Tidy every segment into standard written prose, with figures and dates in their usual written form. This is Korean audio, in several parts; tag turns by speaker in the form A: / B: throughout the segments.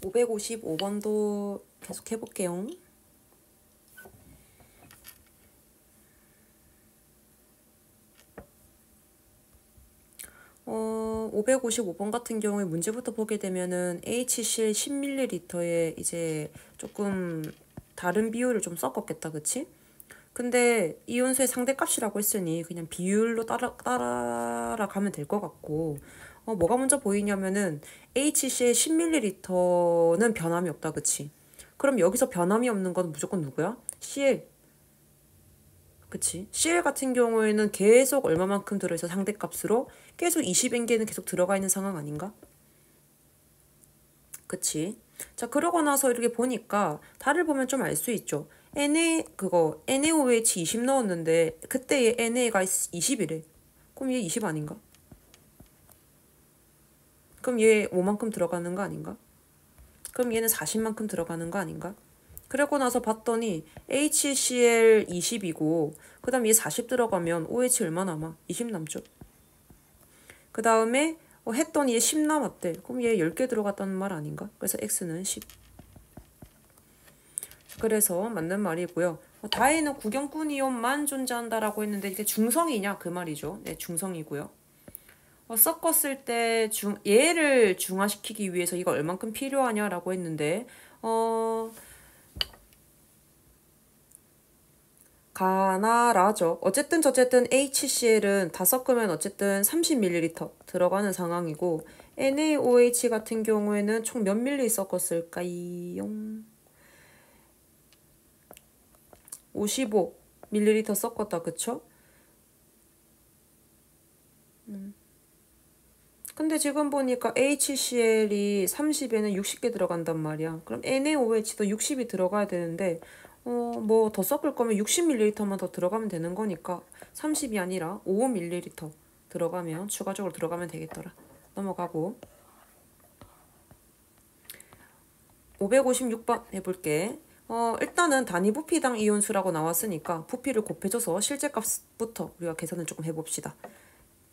A: 555번도 계속 해볼게요. 555번 같은 경우에 문제부터 보게 되면은 HCl 10ml에 이제 조금 다른 비율을 좀 섞었겠다, 그치? 근데 이온수의 상대값이라고 했으니 그냥 비율로 따라가면 될 것 같고, 뭐가 먼저 보이냐면은 HCl 10ml는 변함이 없다, 그치? 그럼 여기서 변함이 없는 건 무조건 누구야? CL. 그치? CL 같은 경우에는 계속 얼마만큼 들어있어 상대값으로 계속 20N개는 계속 들어가 있는 상황 아닌가? 그치? 자, 그러고 나서 이렇게 보니까 달을 보면 좀 알 수 있죠. NaOH 20 넣었는데 그때 얘 NA가 20이래. 그럼 얘 20 아닌가? 그럼 얘 5만큼 들어가는 거 아닌가? 그럼 얘는 40만큼 들어가는 거 아닌가? 그러고 나서 봤더니 HCl 20이고 그 다음 얘 40 들어가면 OH 얼마 남아? 20 남죠. 그 다음에 했더니 얘 10 남았대. 그럼 얘 10개 들어갔다는 말 아닌가? 그래서 X는 10. 그래서 맞는 말이고요. 다에는 구경꾼 이온만 존재한다라고 했는데 이게 중성이냐 그 말이죠. 네, 중성이고요. 섞었을 때 얘를 중화시키기 위해서 이거 얼만큼 필요하냐라고 했는데 가나라죠. 어쨌든 저쨌든 HCl은 다 섞으면 어쨌든 30ml 들어가는 상황이고 NaOH 같은 경우에는 총 몇 밀리 섞었을까요? 55ml 섞었다, 그쵸? 근데 지금 보니까 HCl이 30에는 60개 들어간단 말이야. 그럼 NaOH도 60이 들어가야 되는데 뭐 더 섞을 거면 60ml만 더 들어가면 되는 거니까 30이 아니라 5ml 들어가면 추가적으로 들어가면 되겠더라. 넘어가고 556번 해볼게. 일단은 단위 부피당 이온수라고 나왔으니까 부피를 곱해줘서 실제값부터 우리가 계산을 조금 해봅시다.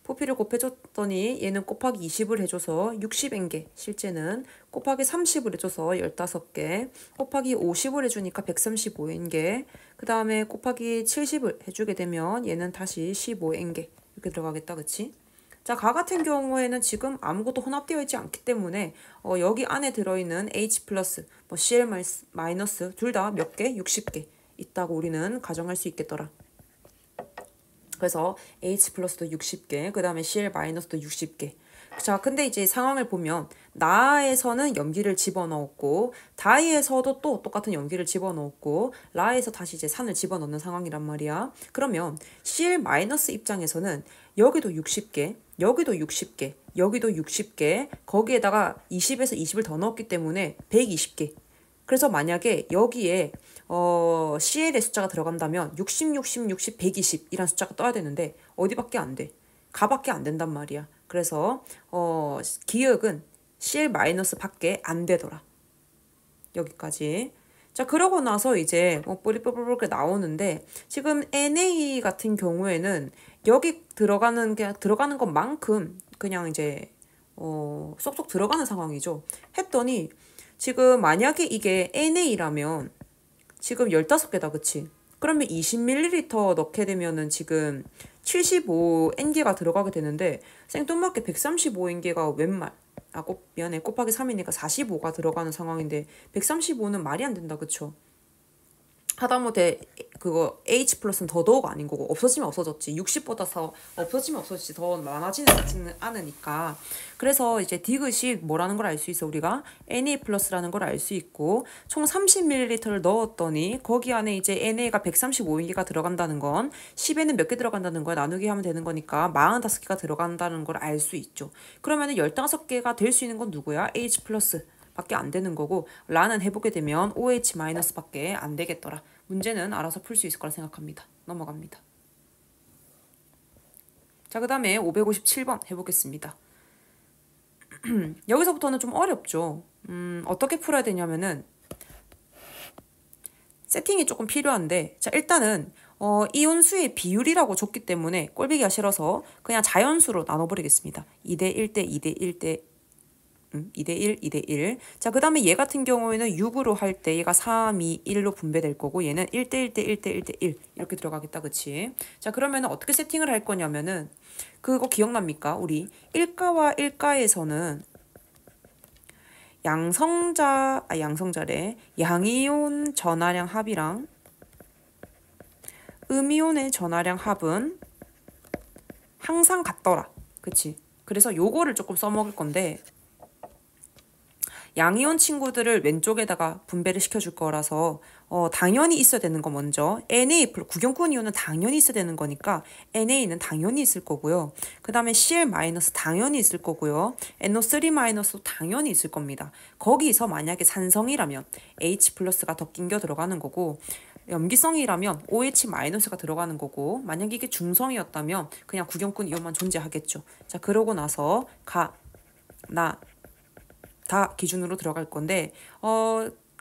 A: 부피를 곱해줬더니 얘는 곱하기 20을 해줘서 60N개, 실제는 곱하기 30을 해줘서 15개, 곱하기 50을 해주니까 135N개, 그 다음에 곱하기 70을 해주게 되면 얘는 다시 15N개 이렇게 들어가겠다, 그치? 자, 가 같은 경우에는 지금 아무것도 혼합되어 있지 않기 때문에 여기 안에 들어있는 H 플러스, 뭐 Cl 마이너스 둘 다 몇 개? 60개 있다고 우리는 가정할 수 있겠더라. 그래서 H 플러스도 60개, 그 다음에 Cl 마이너스도 60개. 자, 근데 이제 상황을 보면 나에서는 염기를 집어넣었고 다이에서도 또 똑같은 염기를 집어넣었고 라에서 다시 이제 산을 집어넣는 상황이란 말이야. 그러면 Cl 마이너스 입장에서는 여기도 60개, 여기도 60개, 여기도 60개, 거기에다가 20에서 20을 더 넣었기 때문에 120개. 그래서 만약에 여기에 CL의 숫자가 들어간다면 60, 60, 60, 120 이란 숫자가 떠야 되는데 어디밖에 안 돼. 가밖에 안 된단 말이야. 그래서 기억은 CL 마이너스 밖에 안 되더라. 여기까지. 자, 그러고 나서 이제 뽀리뽀리뽀리 나오는데 지금 NA 같은 경우에는 여기 들어가는 것만큼 그냥 이제 쏙쏙 들어가는 상황이죠. 했더니 지금 만약에 이게 NA라면 지금 15개다, 그치? 그러면 20ml 넣게 되면은 지금 75N개가 들어가게 되는데 생뚱맞게 135N개가 웬말? 미안해. 곱하기 3이니까 45가 들어가는 상황인데 135는 말이 안 된다, 그쵸? 하다못해 그거 H 플러스는 더더욱 아닌 거고 없어지면 없어졌지 60보다 더 없어지면 없어지지 더 많아지는 않으니까 그래서 이제 디귿이 뭐라는 걸 알 수 있어 우리가 Na 플러스라는 걸 알 수 있고 총 30ml를 넣었더니 거기 안에 이제 NA가 135개가 들어간다는 건 10에는 몇 개 들어간다는 거야 나누기 하면 되는 거니까 45개가 들어간다는 걸 알 수 있죠. 그러면은 15개가 될 수 있는 건 누구야? H 플러스 밖에 안 되는 거고 라는 해보게 되면 OH 마이너스 밖에 안 되겠더라. 문제는 알아서 풀 수 있을 거라 생각합니다. 넘어갑니다. 자, 그 다음에 557번 해보겠습니다. 여기서부터는 좀 어렵죠. 어떻게 풀어야 되냐면은 세팅이 조금 필요한데 자 일단은 이온수의 비율이라고 줬기 때문에 꼴보기가 싫어서 그냥 자연수로 나눠버리겠습니다. 2대 1대 2대 1대 2대 1, 2대 1. 자, 그 다음에 얘 같은 경우에는 6으로 할 때 얘가 3, 2, 1로 분배될 거고 얘는 1대 1대 1대 1대 1 이렇게 들어가겠다. 그치? 자, 그러면 어떻게 세팅을 할 거냐면은 그거 기억납니까? 우리 1가와 1가에서는 양성자래. 양이온 전하량 합이랑 음이온의 전하량 합은 항상 같더라. 그치? 그래서 요거를 조금 써먹을 건데 양이온 친구들을 왼쪽에다가 분배를 시켜줄 거라서 당연히 있어야 되는 거 먼저 Na 구경꾼 이온은 당연히 있어야 되는 거니까 Na는 당연히 있을 거고요. 그 다음에 Cl- 당연히 있을 거고요. NO3- 당연히 있을 겁니다. 거기서 만약에 산성이라면 H+가 더 낑겨 들어가는 거고 염기성이라면 OH-가 들어가는 거고 만약에 이게 중성이었다면 그냥 구경꾼 이온만 존재하겠죠. 자, 그러고 나서 나 다 기준으로 들어갈 건데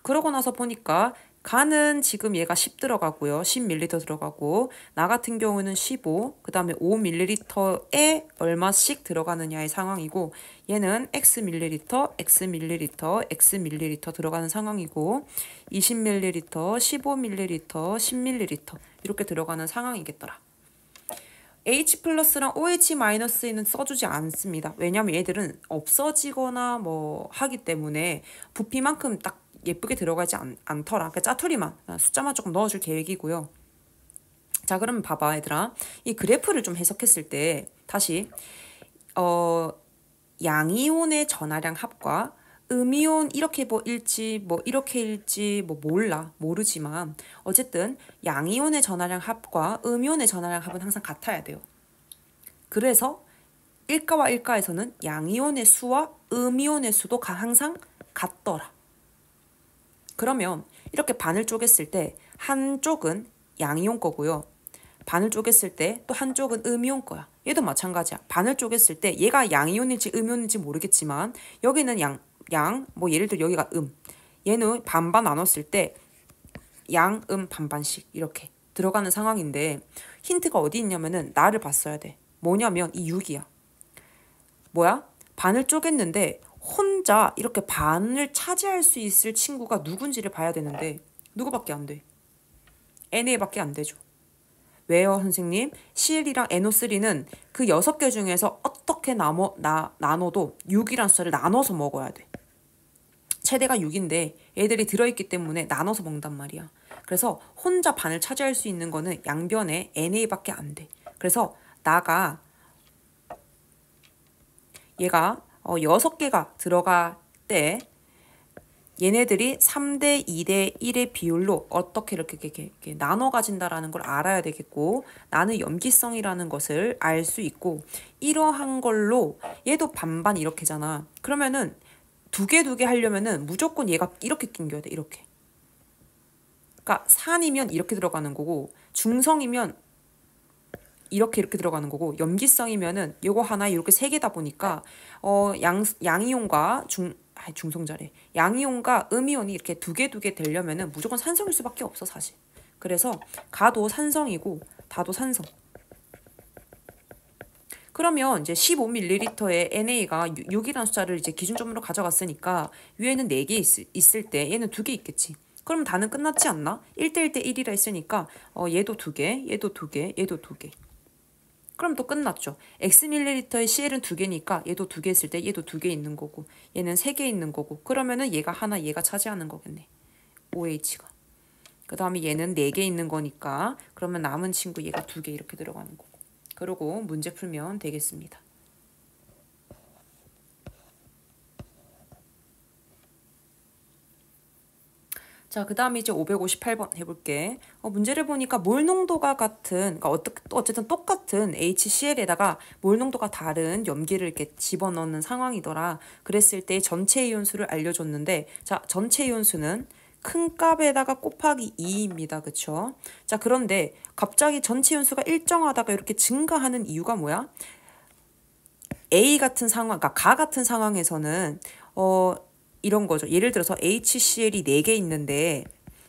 A: 그러고 나서 보니까 가는 지금 얘가 10 들어가고요. 10ml 들어가고 나 같은 경우는 15, 그 다음에 5ml에 얼마씩 들어가느냐의 상황이고 얘는 Xml, Xml, Xml 들어가는 상황이고 20ml, 15ml, 10ml 이렇게 들어가는 상황이겠더라. H+랑 OH-는 써주지 않습니다. 왜냐면 얘들은 없어지거나 뭐 하기 때문에 부피만큼 딱 예쁘게 들어가지 않더라. 그러니까 짜투리만 숫자만 조금 넣어줄 계획이고요. 자, 그러면 봐봐 얘들아. 이 그래프를 좀 해석했을 때 다시 양이온의 전하량 합과 음이온 이렇게 뭐 일지 뭐 이렇게 일지 뭐 모르지만 어쨌든 양이온의 전하량 합과 음이온의 전하량 합은 항상 같아야 돼요. 그래서 1가와 1가에서는 양이온의 수와 음이온의 수도 항상 같더라. 그러면 이렇게 반을 쪼갰을 때 한쪽은 양이온 거고요. 반을 쪼갰을 때 또 한쪽은 음이온 거야. 얘도 마찬가지야. 반을 쪼갰을 때 얘가 양이온일지 음이온일지 모르겠지만 여기는 뭐 예를 들어 여기가 얘는 반반 나눴을 때 양, 반반씩 이렇게 들어가는 상황인데 힌트가 어디 있냐면은 나를 봤어야 돼. 뭐냐면 이 6이야. 뭐야? 반을 쪼갰는데 혼자 이렇게 반을 차지할 수 있을 친구가 누군지를 봐야 되는데 누구밖에 안 돼? NA밖에 안 되죠. 왜요, 선생님? CL이랑 NO3는 그 6개 중에서 어떻게 나눠도 6이란 숫자를 나눠서 먹어야 돼. 최대가 6인데 애들이 들어있기 때문에 나눠서 먹는단 말이야. 그래서 혼자 반을 차지할 수 있는 거는 양변에 NA밖에 안 돼. 그래서 얘가 6개가 들어갈 때 얘네들이 3대 2대 1의 비율로 어떻게 이렇게 나눠 가진다라는 걸 알아야 되겠고 나는 염기성이라는 것을 알 수 있고 이러한 걸로 얘도 반반 이렇게잖아. 그러면은 두 개 하려면은 무조건 얘가 이렇게 낑겨야 돼. 이렇게. 그러니까 산이면 이렇게 들어가는 거고 중성이면 이렇게 들어가는 거고 염기성이면은 요거 하나 이렇게 3개다 보니까 양이온과 중성자래. 양이온과 음이온이 이렇게 두 개 되려면은 무조건 산성일 수밖에 없어 사실. 그래서 가도 산성이고 다도 산성. 그러면 이제 15ml의 NA가 6이라는 숫자를 이제 기준점으로 가져갔으니까 위에는 4개 있을 때 얘는 2개 있겠지. 그럼 다는 끝났지 않나? 1대 1대 1이라 했으니까 얘도 2개, 얘도 2개, 얘도 2개. 그럼 또 끝났죠. Xml의 CL은 2개니까 얘도 2개 있을 때 얘도 2개 있는 거고 얘는 3개 있는 거고 그러면은 얘가 하나 얘가 차지하는 거겠네. OH가. 그 다음에 얘는 4개 있는 거니까 그러면 남은 친구 얘가 2개 이렇게 들어가는 거고. 그러고 문제 풀면 되겠습니다. 자, 그 다음에 이제 558번 해볼게. 문제를 보니까 몰 농도가 같은, 그러니까 어쨌든 똑같은 HCl에다가 몰 농도가 다른 염기를 이렇게 집어넣는 상황이더라. 그랬을 때 전체 이온수를 알려줬는데, 자, 전체 이온수는 큰 값에다가 곱하기 2입니다. 그쵸? 자, 그런데 갑자기 전체 이온수가 일정하다가 이렇게 증가하는 이유가 뭐야? A 같은 상황, 그러니까 가 같은 상황에서는, 이런 거죠. 예를 들어서 HCl이 4개 있는데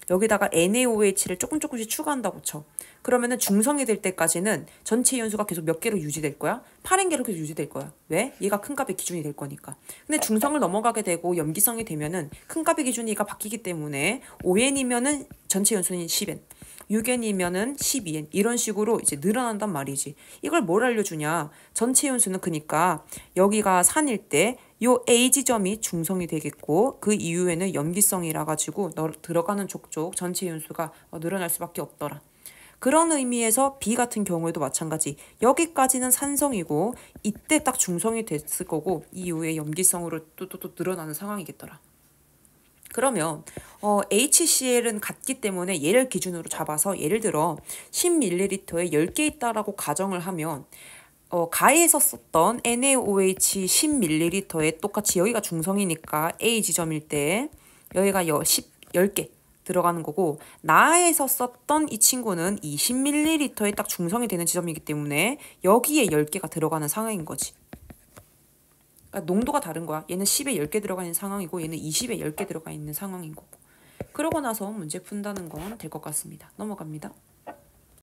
A: 여기다가 NaOH를 조금씩 추가한다고 쳐. 그러면은 중성이 될 때까지는 전체 연수가 계속 몇 개로 유지될 거야? 8N개로 계속 유지될 거야. 왜? 얘가 큰 값의 기준이 될 거니까. 근데 중성을 넘어가게 되고 염기성이 되면은 큰 값의 기준이 얘가 바뀌기 때문에 5N이면은 전체 연수는 10N. 6N이면은 12N. 이런 식으로 이제 늘어난단 말이지. 이걸 뭘 알려주냐? 전체 연수는 그니까 여기가 산일 때 요 A 지점이 중성이 되겠고 그 이후에는 염기성이라 가지고 들어가는 족족 전체 연수가 늘어날 수밖에 없더라. 그런 의미에서 B 같은 경우에도 마찬가지. 여기까지는 산성이고 이때 딱 중성이 됐을 거고 이후에 염기성으로 또 늘어나는 상황이겠더라. 그러면 HCl은 같기 때문에 얘를 기준으로 잡아서 예를 들어 10ml에 10개 있다라고 가정을 하면 가에서 썼던 NaOH 10ml에 똑같이 여기가 중성이니까 A 지점일 때 여기가 10개 들어가는 거고 나에서 썼던 이 친구는 20ml에 딱 중성이 되는 지점이기 때문에 여기에 10개가 들어가는 상황인 거지. 그러니까 농도가 다른 거야. 얘는 10에 10개 들어가 있는 상황이고 얘는 20에 10개 들어가 있는 상황인 거고. 그러고 나서 문제 푼다는 건 될 것 같습니다. 넘어갑니다.